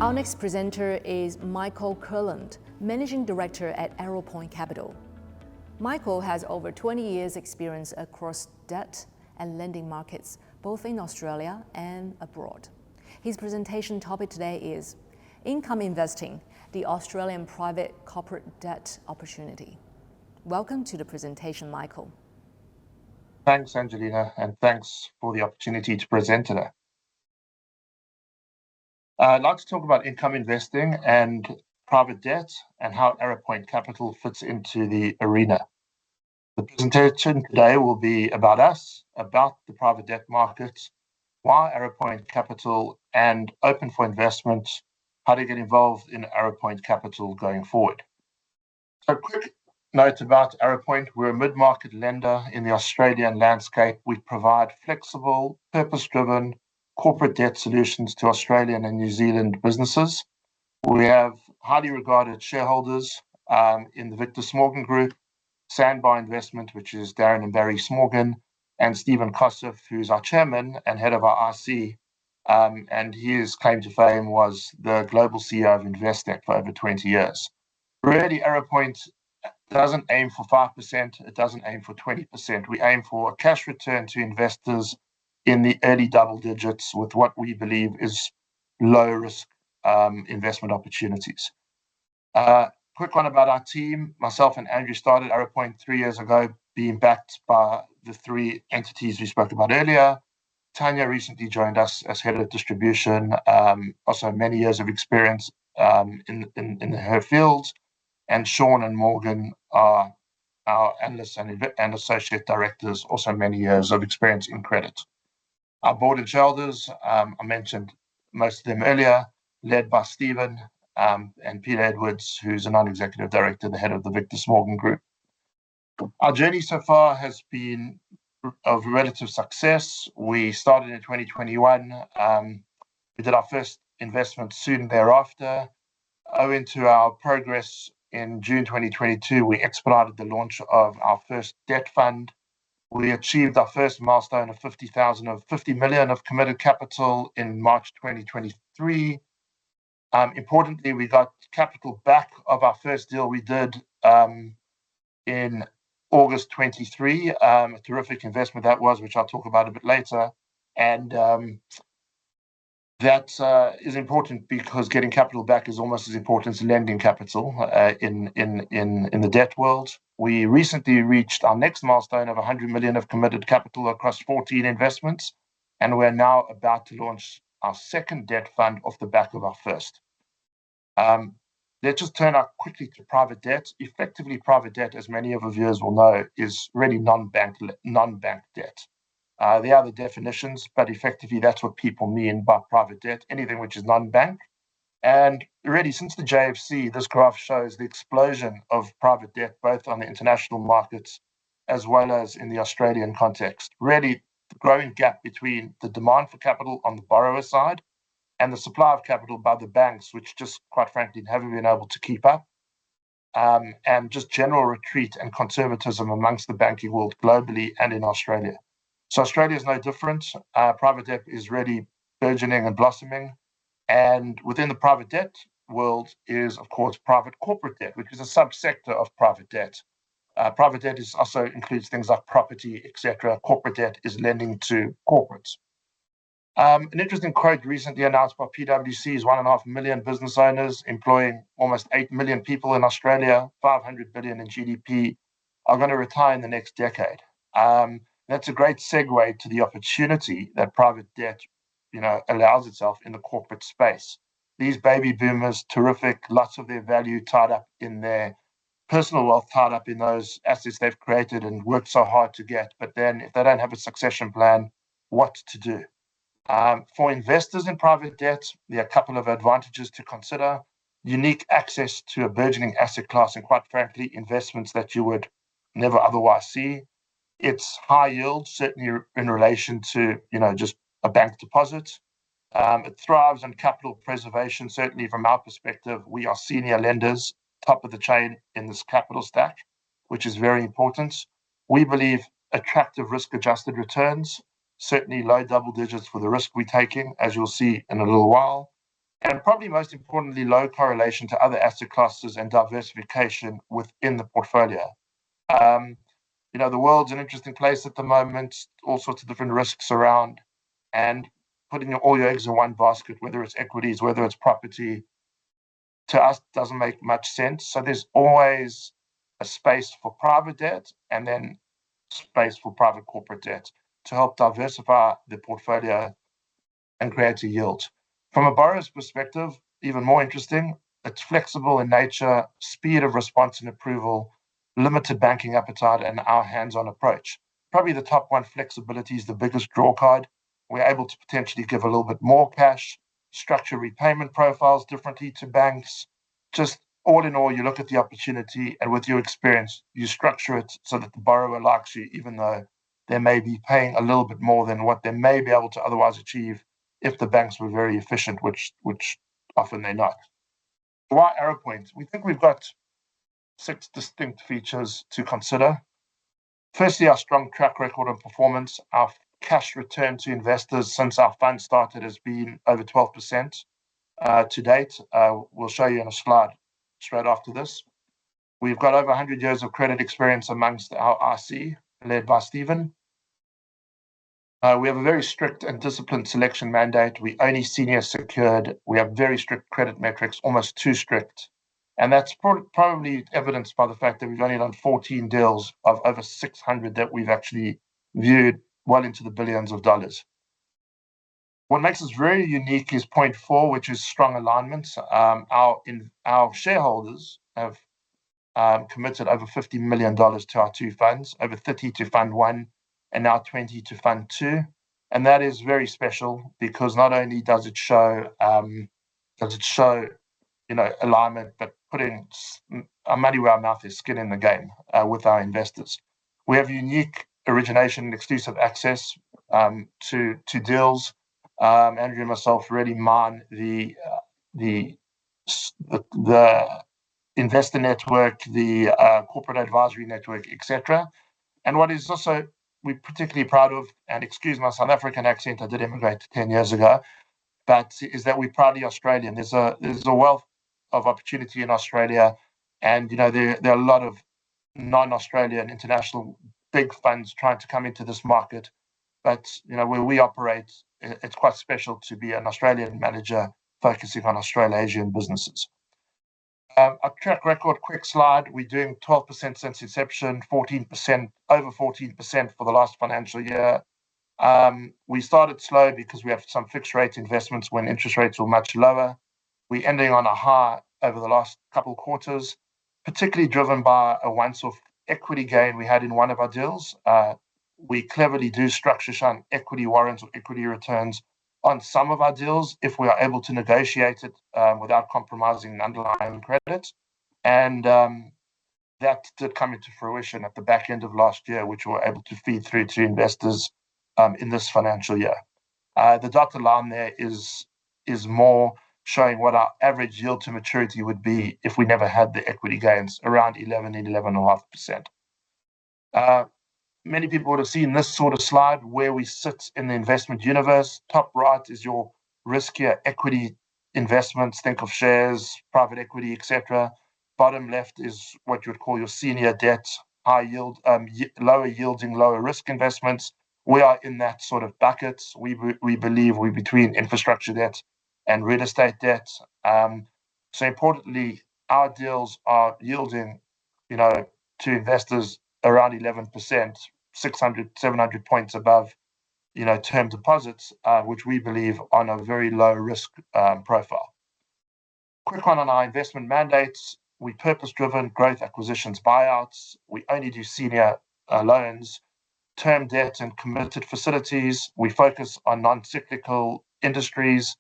Our next presenter is Michael Kurland, Managing Director at Arrowpoint Capital. Michael has over 20 years' experience across debt and lending markets, both in Australia and abroad. His presentation topic today is Income Investing, the Australian Private Corporate Debt Opportunity. Welcome to the presentation, Michael. Thanks, Angelina, and thanks for the opportunity to present today. I'd like to talk about income investing and private debt and how Arrowpoint Capital fits into the arena. The presentation today will be about us, about the private debt markets, why Arrowpoint Capital, and open for investment, how to get involved in Arrowpoint Capital going forward. So, quick note about Arrowpoint. We're a mid-market lender in the Australian landscape. We provide flexible, purpose-driven corporate debt solutions to Australian and New Zealand businesses. We have highly regarded shareholders in the Victor Smorgon Group, Sandbar Investment, which is Darren and Barry Smorgon, and Stephen Kossoff, who's our chairman and head of our RC. And his claim to fame was the global CEO of Investec for over 20 years. Really, Arrowpoint doesn't aim for 5%, it doesn't aim for 20%. We aim for a cash return to investors in the early double digits with what we believe is low risk investment opportunities. Quick one about our team. Myself and Andrew started Arrowpoint 3 years ago, being backed by the three entities we spoke about earlier. Tanya recently joined us as head of distribution, also many years of experience in her fields. And Sean and Morgan are our analysts and associate directors, also many years of experience in credit. Our board and shareholders, I mentioned most of them earlier, led by Stephen and Peter Edwards, who's a non-executive director, the head of the Victor Smorgon Group. Our journey so far has been of relative success. We started in 2021. We did our first investment soon thereafter. Owing to our progress in June 2022, we expedited the launch of our first debt fund. We achieved our first milestone of 50 million of committed capital in March 2023. Importantly, we got capital back of our first deal we did in August 23. A terrific investment that was, which I'll talk about a bit later. And that is important because getting capital back is almost as important as lending capital in the debt world. We recently reached our next milestone of 100 million of committed capital across 14 investments, and we're now about to launch our second debt fund off the back of our first. Let's just turn out quickly to private debt. Effectively, private debt, as many of our viewers will know, is really non-bank debt. There are the definitions, but effectively that's what people mean by private debt, anything which is non-bank. And really, since the JFC, this graph shows the explosion of private debt, both on the international markets as well as in the Australian context. Really, the growing gap between the demand for capital on the borrower side and the supply of capital by the banks, which just, quite frankly, haven't been able to keep up. And just general retreat and conservatism amongst the banking world globally and in Australia. So Australia is no different. Private debt is really burgeoning and blossoming. And within the private debt world is, of course, private corporate debt, which is a subsector of private debt. Private debt also includes things like property, etc. Corporate debt is lending to corporates. An interesting quote recently announced by PwC is 1.5 million business owners employing almost 8 million people in Australia, 500 billion in GDP, are going to retire in the next decade. That's a great segue to the opportunity that private debt allows itself in the corporate space. These baby boomers, terrific, lots of their value tied up in their personal wealth, tied up in those assets they've created and worked so hard to get. But then if they don't have a succession plan, what to do? For investors in private debt, there are a couple of advantages to consider. Unique access to a burgeoning asset class and, quite frankly, investments that you would never otherwise see. It's high yield, certainly in relation to, just a bank deposit. It thrives on capital preservation. Certainly from our perspective, we are senior lenders, top of the chain in this capital stack, which is very important. We believe attractive risk-adjusted returns, certainly low double digits for the risk we're taking, as you'll see in a little while. and probably most importantly, low correlation to other asset classes and diversification within the portfolio. The world's an interesting place at the moment, all sorts of different risks around, and putting all your eggs in one basket, whether it's equities, whether it's property, to us doesn't make much sense. So there's always a space for private debt and then space for private corporate debt to help diversify the portfolio and create a yield. From a borrower's perspective, even more interesting, it's flexible in nature, speed of response and approval, limited banking appetite, and our hands-on approach. Probably the top one, flexibility, is the biggest draw card. We're able to potentially give a little bit more cash, structure repayment profiles differently to banks. Just all in all, you look at the opportunity, and with your experience, you structure it so that the borrower likes you, even though they may be paying a little bit more than what they may be able to otherwise achieve if the banks were very efficient, which often they're not. Why Arrowpoint? We think we've got 6 distinct features to consider. Firstly, our strong track record and performance. Our cash return to investors since our fund started has been over 12% to date. We'll show you in a slide straight after this. We've got over 100 years of credit experience amongst our RC, led by Stephen. We have a very strict and disciplined selection mandate. We only senior secured. We have very strict credit metrics, almost too strict. And that's probably evidenced by the fact that we've only done 14 deals of over 600 that we've actually viewed well into the billions of dollars. What makes us very unique is point 4, which is strong alignment. Our shareholders have committed over $50 million to our 2 funds, over 30 to Fund 1, and now 20 to Fund 2. And that is very special because not only does it show alignment, but putting our money where our mouth is, skin in the game with our investors. We have unique origination and exclusive access to deals. Andrew and myself really mine the investor network, the corporate advisory network, etc. And what is also we're particularly proud of, and excuse my South African accent, I did immigrate 10 years ago, but is that we're proudly Australian. There's a wealth of opportunity in Australia, and there are a lot of non-Australian international big funds trying to come into this market. But where we operate, it's quite special to be an Australian manager focusing on Australasian businesses. Our track record, quick slide. We're doing 12% since inception, 14%, over 14% for the last financial year. We started slow because we have some fixed rate investments when interest rates were much lower. We're ending on a high over the last couple of quarters, particularly driven by a once-off equity gain we had in one of our deals. We cleverly do structure some equity warrants or equity returns on some of our deals if we are able to negotiate it without compromising underlying credit. And that did come into fruition at the back end of last year, which we were able to feed through to investors in this financial year. The dotted line there is more showing what our average yield to maturity would be if we never had the equity gains, around 11.5%. Many people would have seen this sort of slide where we sit in the investment universe. Top right is your riskier equity investments. Think of shares, private equity, etc. Bottom left is what you would call your senior debt, high yield, lower yielding, lower risk investments. We are in that sort of bucket. We believe we're between infrastructure debt and real estate debt. So importantly, our deals are yielding, to investors around 11%, 600, 700 points above, term deposits, which we believe on a very low risk profile. Quick one on our investment mandates. We purpose-driven growth acquisitions, buyouts. We only do senior loans, term debt and committed facilities. We focus on non-cyclical industries,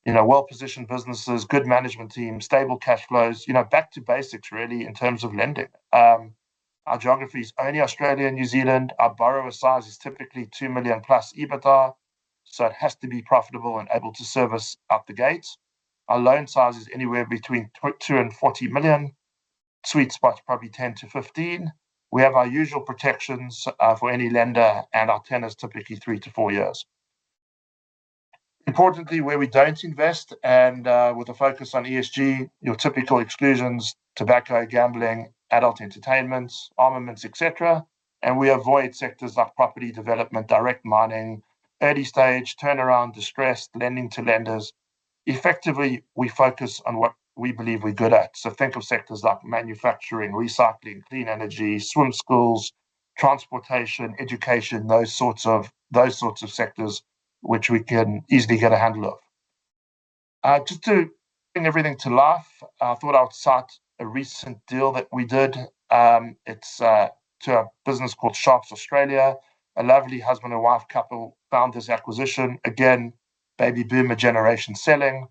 well-positioned businesses, good management team, stable cash flows, back to basics really in terms of lending. Our geography is only Australia and New Zealand. Our borrower size is typically 2 million plus EBITDA, so it has to be profitable and able to service out the gates. Our loan size is anywhere between 2 and 40 million. Sweet spot's probably 10 to 15. We have our usual protections for any lender, and our tenor is typically 3 to 4 years. Importantly, where we don't invest, and with a focus on ESG, your typical exclusions, tobacco, gambling, adult entertainment, armaments, etc. And we avoid sectors like property development, direct mining, early stage, turnaround, distressed, lending to lenders. Effectively, we focus on what we believe we're good at. So think of sectors like manufacturing, recycling, clean energy, swim schools, transportation, education, those sorts of sectors which we can easily get a handle of. Just to bring everything to life, I thought I would cite a recent deal that we did. It's to a business called Sharps Australia. A lovely husband and wife couple found this acquisition. Again, baby boomer generation selling.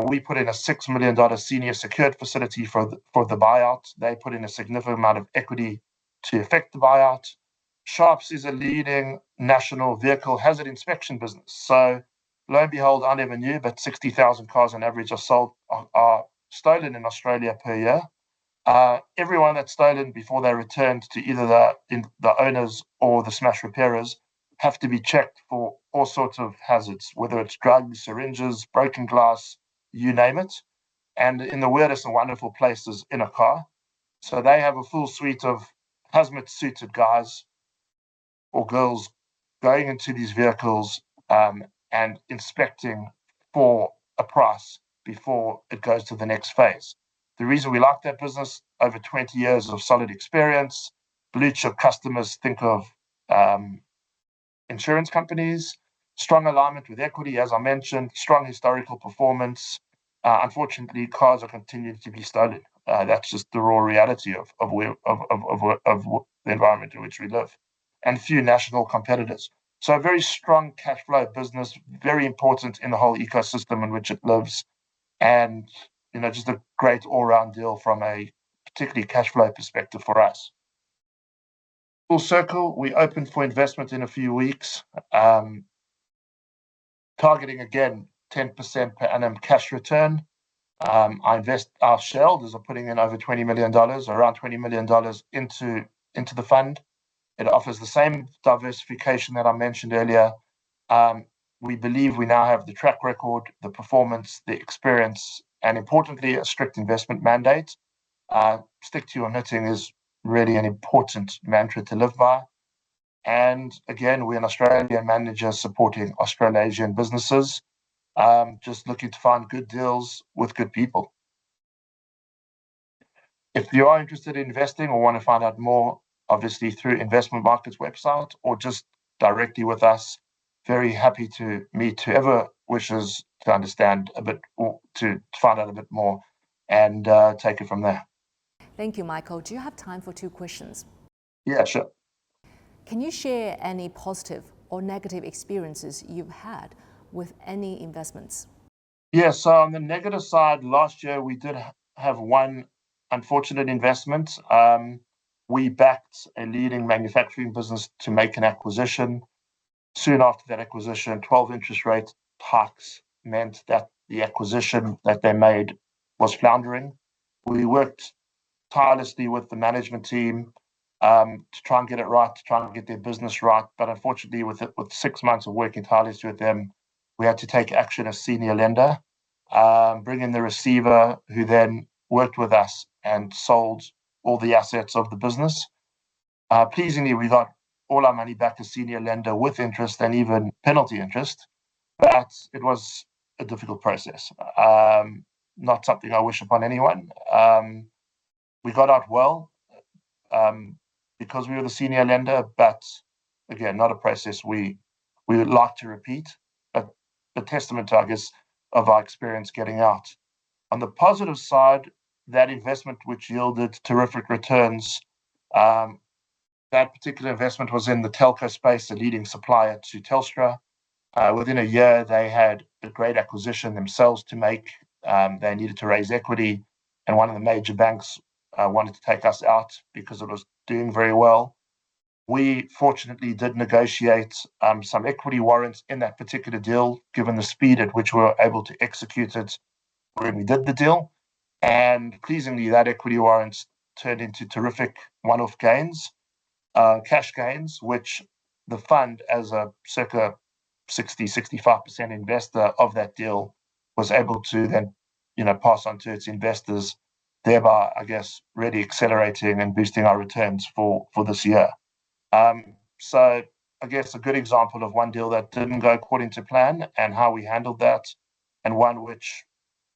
We put in a $6 million senior secured facility for the buyout. They put in a significant amount of equity to effect the buyout. Sharps is a leading national vehicle hazard inspection business. So lo and behold, I never knew, but 60,000 cars on average are stolen in Australia per year. Everyone that's stolen before they're returned to either the owners or the smash repairers have to be checked for all sorts of hazards, whether it's drugs, syringes, broken glass, you name it, and in the weirdest and wonderful places in a car. So they have a full suite of hazmat suited guys or girls going into these vehicles and inspecting for a price before it goes to the next phase. The reason we like that business, over 20 years of solid experience, blue chip customers, think of insurance companies, strong alignment with equity, as I mentioned, strong historical performance. Unfortunately, cars are continuing to be stolen. That's just the raw reality of the environment in which we live, and few national competitors. So a very strong cash flow business, very important in the whole ecosystem in which it lives, and just a great all-round deal from a particularly cash flow perspective for us. Full circle, we opened for investment in a few weeks, targeting again 10% per annum cash return. Our shareholders are putting in over $20 million, around $20 million into the fund. It offers the same diversification that I mentioned earlier. We believe we now have the track record, the performance, the experience, and importantly, a strict investment mandate. Stick to your knitting is really an important mantra to live by. And again, we're an Australian manager supporting Australasian businesses, just looking to find good deals with good people. If you are interested in investing or want to find out more, obviously through InvestmentMarkets website or just directly with us, very happy to meet whoever wishes to understand a bit or to find out a bit more and take it from there. Thank you, Michael. Do you have time for 2 questions? Yeah, sure. Can you share any positive or negative experiences you've had with any investments? Yeah, so on the negative side, last year we did have one unfortunate investment. We backed a leading manufacturing business to make an acquisition. Soon after that acquisition, 12 interest rate hikes meant that the acquisition that they made was floundering. We worked tirelessly with the management team to try and get it right, to try and get their business right. But unfortunately, with 6 months of working tirelessly with them, we had to take action as senior lender, bring in the receiver who then worked with us and sold all the assets of the business. Pleasingly, we got all our money back as senior lender with interest and even penalty interest, but it was a difficult process. Not something I wish upon anyone. We got out well because we were the senior lender, but again, not a process we would like to repeat, but a testament to, I guess, of our experience getting out. On the positive side, that investment which yielded terrific returns, that particular investment was in the telco space, a leading supplier to Telstra. Within a year, they had a great acquisition themselves to make. They needed to raise equity, and one of the major banks wanted to take us out because it was doing very well. We fortunately did negotiate some equity warrants in that particular deal, given the speed at which we were able to execute it when we did the deal. And pleasingly, that equity warrants turned into terrific one-off gains, cash gains, which the fund, as a circa 65% investor of that deal was able to then, pass on to its investors, thereby, I guess, really accelerating and boosting our returns for this year. So I guess a good example of one deal that didn't go according to plan and how we handled that, and one which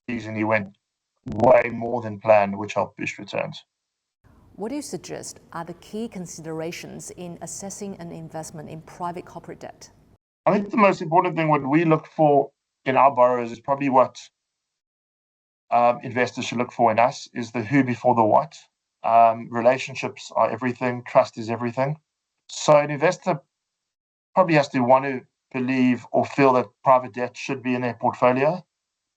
easily went way more than planned, which helped boost returns. What do you suggest are the key considerations in assessing an investment in private corporate debt? I think the most important thing what we look for in our borrowers is probably what investors should look for in us is the who before the what. Relationships are everything. Trust is everything. So an investor probably has to want to believe or feel that private debt should be in their portfolio,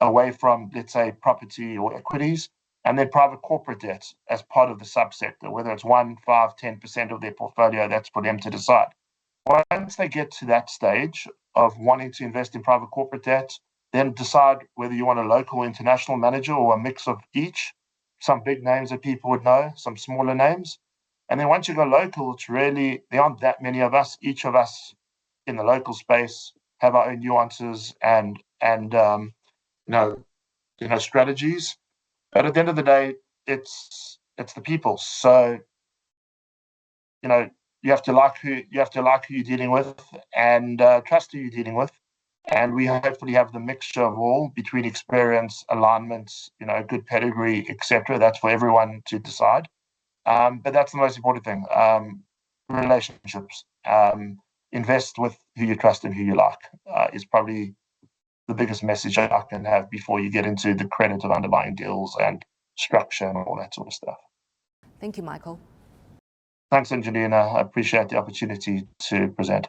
away from, let's say, property or equities, and then private corporate debt as part of the subsector, whether it's 1, 5, 10% of their portfolio, that's for them to decide. Once they get to that stage of wanting to invest in private corporate debt, then decide whether you want a local international manager or a mix of each, some big names that people would know, some smaller names. And then once you go local, it's really, there aren't that many of us. Each of us in the local space have our own nuances and strategies. But at the end of the day, it's the people. So, you have to like who you're dealing with and trust who you're dealing with. And we hopefully have the mixture of all between experience, alignments, good pedigree, etc. That's for everyone to decide. But that's the most important thing. Relationships. Invest with who you trust and who you like is probably the biggest message I can have before you get into the credit of underlying deals and structure and all that sort of stuff. Thank you, Michael. Thanks, Angelina. I appreciate the opportunity to present.